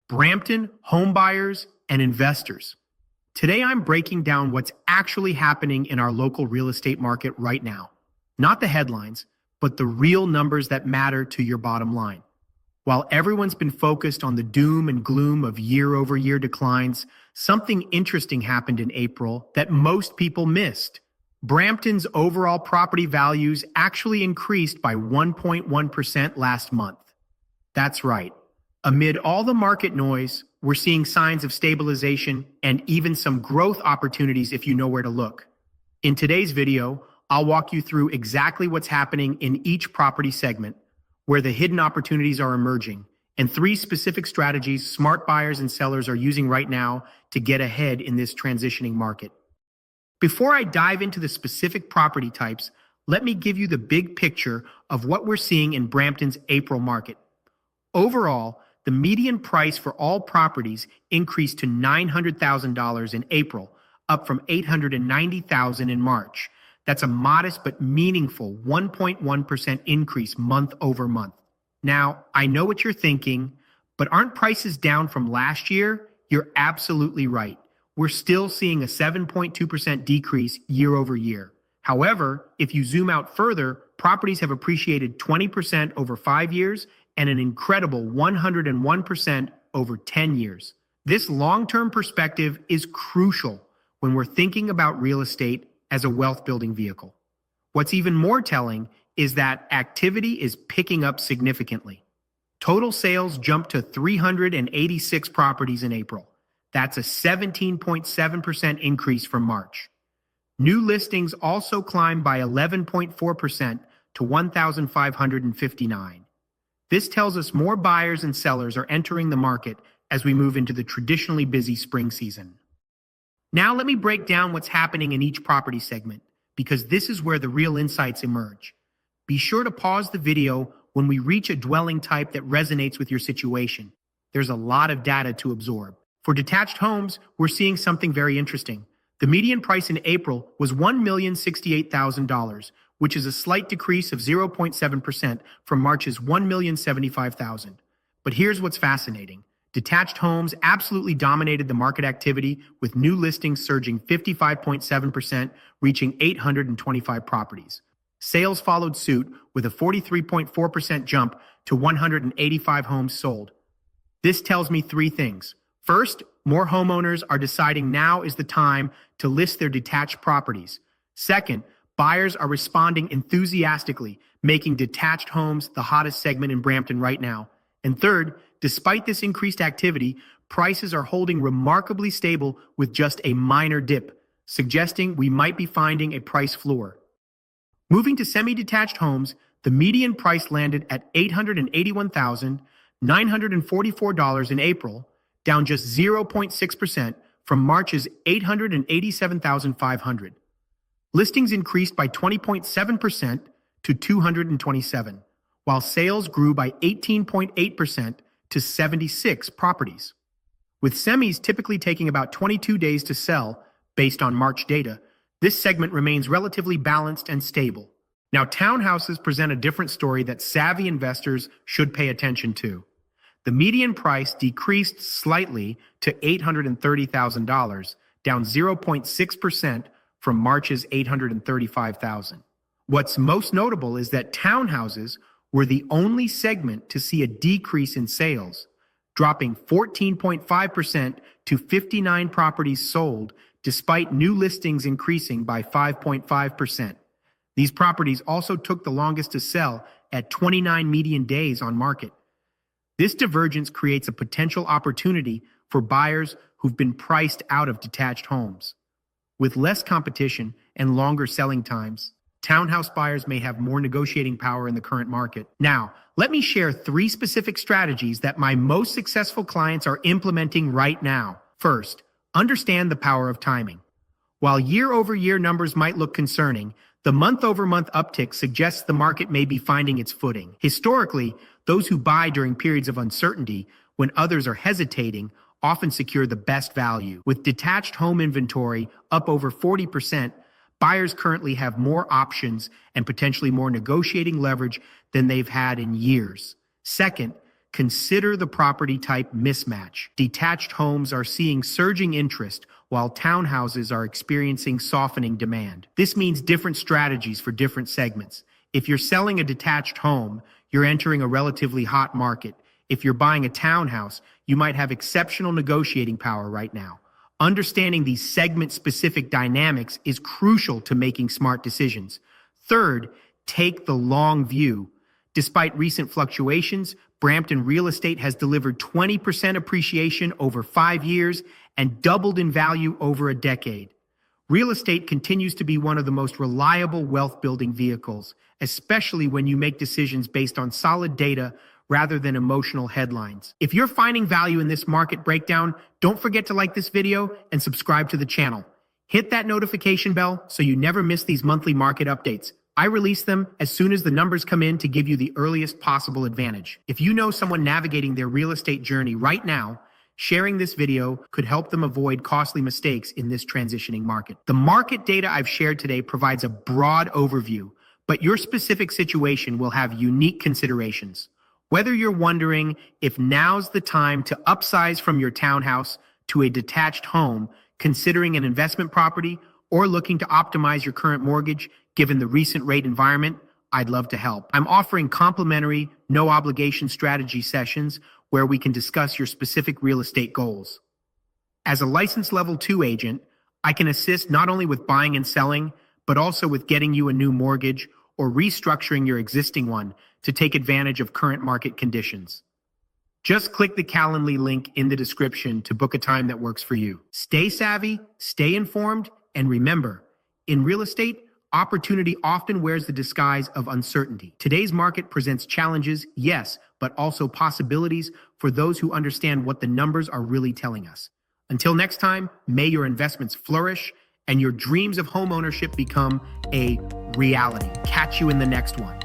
Brampton homebuyers and investors. Today I'm breaking down what's actually happening in our local real estate market right now. Not the headlines, but the real numbers that matter to your bottom line. While everyone's been focused on the doom and gloom of year-over-year declines, something interesting happened in April that most people missed. Brampton's overall property values actually increased by 1.1% last month. That's right. Amid all the market noise, we're seeing signs of stabilization and even some growth opportunities if you know where to look. In today's video, I'll walk you through exactly what's happening in each property segment, where the hidden opportunities are emerging, and 3 specific strategies smart buyers and sellers are using right now to get ahead in this transitioning market. Before I dive into the specific property types, let me give you the big picture of what we're seeing in Brampton's April market. Overall, the median price for all properties increased to $900,000 in April, up from $890,000 in March. That's a modest but meaningful 1.1% increase month over month. Now, I know what you're thinking, but aren't prices down from last year? You're absolutely right. We're still seeing a 7.2% decrease year over year. However, if you zoom out further, properties have appreciated 20% over 5 years and an incredible 101% over 10 years. This long-term perspective is crucial when we're thinking about real estate as a wealth-building vehicle. What's even more telling is that activity is picking up significantly. Total sales jumped to 386 properties in April. That's a 17.7% increase from March. New listings also climbed by 11.4% to 1,559. This tells us more buyers and sellers are entering the market as we move into the traditionally busy spring season. Now let me break down what's happening in each property segment, because this is where the real insights emerge. Be sure to pause the video when we reach a dwelling type that resonates with your situation. There's a lot of data to absorb. For detached homes, we're seeing something very interesting. The median price in April was $1,068,000, which is a slight decrease of 0.7% from March's $1,075,000. But here's what's fascinating. Detached homes absolutely dominated the market activity, with new listings surging 55.7%, reaching 825 properties. Sales followed suit with a 43.4% jump to 185 homes sold. This tells me 3 things. First, more homeowners are deciding now is the time to list their detached properties. Second, buyers are responding enthusiastically, making detached homes the hottest segment in Brampton right now. And third, despite this increased activity, prices are holding remarkably stable with just a minor dip, suggesting we might be finding a price floor. Moving to semi-detached homes, the median price landed at $881,944 in April, down just 0.6% from March's $887,500. Listings increased by 20.7% to 227, while sales grew by 18.8% to 76 properties. With semis typically taking about 22 days to sell based on March data, this segment remains relatively balanced and stable. Now, townhouses present a different story that savvy investors should pay attention to. The median price decreased slightly to $830,000, down 0.6% from March's $835,000. What's most notable is that townhouses were the only segment to see a decrease in sales, dropping 14.5% to 59 properties sold, despite new listings increasing by 5.5%. These properties also took the longest to sell at 29 median days on market. This divergence creates a potential opportunity for buyers who've been priced out of detached homes. With less competition and longer selling times, townhouse buyers may have more negotiating power in the current market. Now, let me share 3 specific strategies that my most successful clients are implementing right now. First, understand the power of timing. While year-over-year numbers might look concerning, the month-over-month uptick suggests the market may be finding its footing. Historically, those who buy during periods of uncertainty, when others are hesitating, often secure the best value. With detached home inventory up over 40%, buyers currently have more options and potentially more negotiating leverage than they've had in years. Second, Consider the property type mismatch. Detached homes are seeing surging interest, while townhouses are experiencing softening demand. This means different strategies for different segments. If you're selling a detached home, you're entering a relatively hot market. If you're buying a townhouse, you might have exceptional negotiating power right now. Understanding these segment-specific dynamics is crucial to making smart decisions. Third, take the long view. Despite recent fluctuations, Brampton real estate has delivered 20% appreciation over 5 years and doubled in value over a decade. Real estate continues to be one of the most reliable wealth-building vehicles, especially when you make decisions based on solid data rather than emotional headlines. If you're finding value in this market breakdown, don't forget to like this video and subscribe to the channel. Hit that notification bell so you never miss these monthly market updates. I release them as soon as the numbers come in to give you the earliest possible advantage. If you know someone navigating their real estate journey right now, sharing this video could help them avoid costly mistakes in this transitioning market. The market data I've shared today provides a broad overview, but your specific situation will have unique considerations. Whether you're wondering if now's the time to upsize from your townhouse to a detached home, considering an investment property, or looking to optimize your current mortgage given the recent rate environment, I'd love to help. I'm offering complimentary, no-obligation strategy sessions where we can discuss your specific real estate goals. As a licensed Level 2 agent, I can assist not only with buying and selling, but also with getting you a new mortgage or restructuring your existing one to take advantage of current market conditions. Just click the Calendly link in the description to book a time that works for you. Stay savvy, stay informed, and remember, in real estate, opportunity often wears the disguise of uncertainty. Today's market presents challenges, yes, but also possibilities for those who understand what the numbers are really telling us. Until next time, may your investments flourish and your dreams of homeownership become a reality. Catch you in the next one.